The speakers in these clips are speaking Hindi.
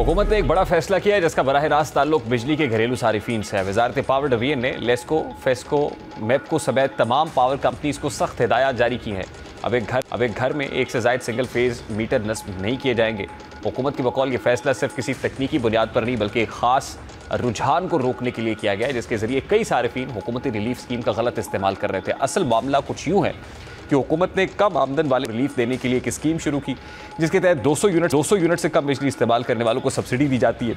हुकूमत ने एक बड़ा फैसला किया है जिसका बराह रास्त ताल्लुक बिजली के घरेलू सारिफीन से है। वजारत पावर डिवीजन ने लेस्को, फेस्को, मेपको समेत तमाम पावर कंपनीज को सख्त हिदायत जारी की हैं। अब एक घर में एक से ज़ायद सिंगल फेज मीटर नस्ब नहीं किए जाएंगे। हुकूमत की बकौल ये फैसला सिर्फ किसी तकनीकी बुनियाद पर नहीं बल्कि एक खास रुझान को रोकने के लिए किया गया है, जिसके जरिए कई सारिफीन हुकूमती रिलीफ स्कीम का गलत इस्तेमाल कर रहे थे। असल मामला कुछ यूँ है कि हुकूमत ने कम आमदन वाले रिलीफ देने के लिए एक स्कीम शुरू की जिसके तहत 200 यूनिट से कम बिजली इस्तेमाल करने वालों को सब्सिडी दी जाती है।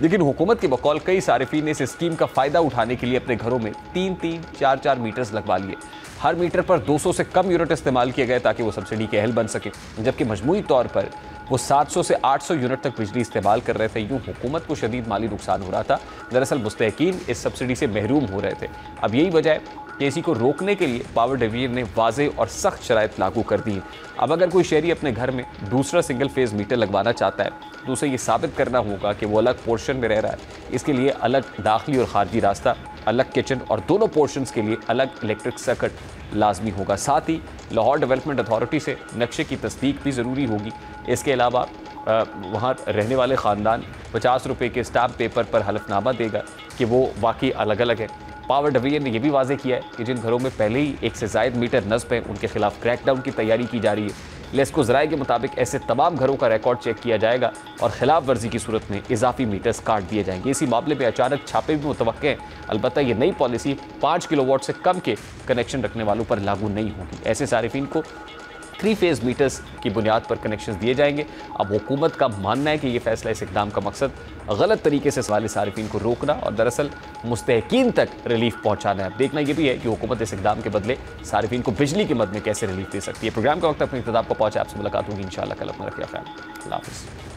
लेकिन हुकूमत की बकौल कई सारिफीन ने इस स्कीम का फ़ायदा उठाने के लिए अपने घरों में 3-3, 4-4 मीटर्स लगवा लिए। हर मीटर पर 200 से कम यूनिट इस्तेमाल किए गए ताकि वो सब्सिडी के अहल बन सके, जबकि मजमूई तौर पर वो 700 से 800 यूनिट तक बिजली इस्तेमाल कर रहे थे। यूँ हुकूमत को शदीद माली नुकसान हो रहा था। दरअसल मुस्तहकीन इस सब्सिडी से महरूम हो रहे थे। अब यही वजह है कि इसी को रोकने के लिए पावर डिवीजन ने वाज़े और सख्त शराइत लागू कर दी है। अब अगर कोई शहरी अपने घर में दूसरा सिंगल फेज़ मीटर लगवाना चाहता है तो उसे ये साबित करना होगा कि वो अलग पोर्शन में रह रहा है। इसके लिए अलग दाखिली और खारजी रास्ता, अलग किचन और दोनों पोर्शंस के लिए अलग इलेक्ट्रिक सर्किट लाजमी होगा। साथ ही लाहौर डेवलपमेंट अथॉरिटी से नक्शे की तस्दीक भी ज़रूरी होगी। इसके अलावा वहाँ रहने वाले ख़ानदान 50 रुपये के स्टाम्प पेपर पर हलफनामा देगा कि वो वाकई अलग अलग है। पावर डिवीजन ने यह भी वाज़ेह किया है कि जिन घरों में पहले ही एक से ज़ायद मीटर नस्ब है उनके खिलाफ क्रैकडाउन की तैयारी की जा रही है। लेस्को ज़राए के मुताबिक ऐसे तमाम घरों का रिकॉर्ड चेक किया जाएगा और खिलाफ वर्जी की सूरत में इजाफी मीटर्स काट दिए जाएंगे। इसी मामले में अचानक छापे भी मुतवक्के हैं। अलबत्ता ये नई पॉलिसी 5 किलोवाट से कम के कनेक्शन रखने वालों पर लागू नहीं होगी। ऐसे सारिफीन को 3 फेज़ मीटर्स की बुनियाद पर कनेक्शन दिए जाएंगे। अब हुकूमत का मानना है कि यह फैसला, इस इकदाम का मकसद गलत तरीके से वाले सारिफीन को रोकना और दरअसल मुस्तहकीन तक रिलीफ पहुंचाना है। अब देखना यह भी है कि हुकूमत इस इकदाम के बदले सारिफीन को बिजली के मद में कैसे रिलीफ दे सकती है। प्रोग्राम का वक्त अपने इख्तिताम को पहुंचा। आपसे मुलाकात होगी इंशाअल्लाह कल। अपना रखिए ख्याल। अल्लाह हाफ़िज़।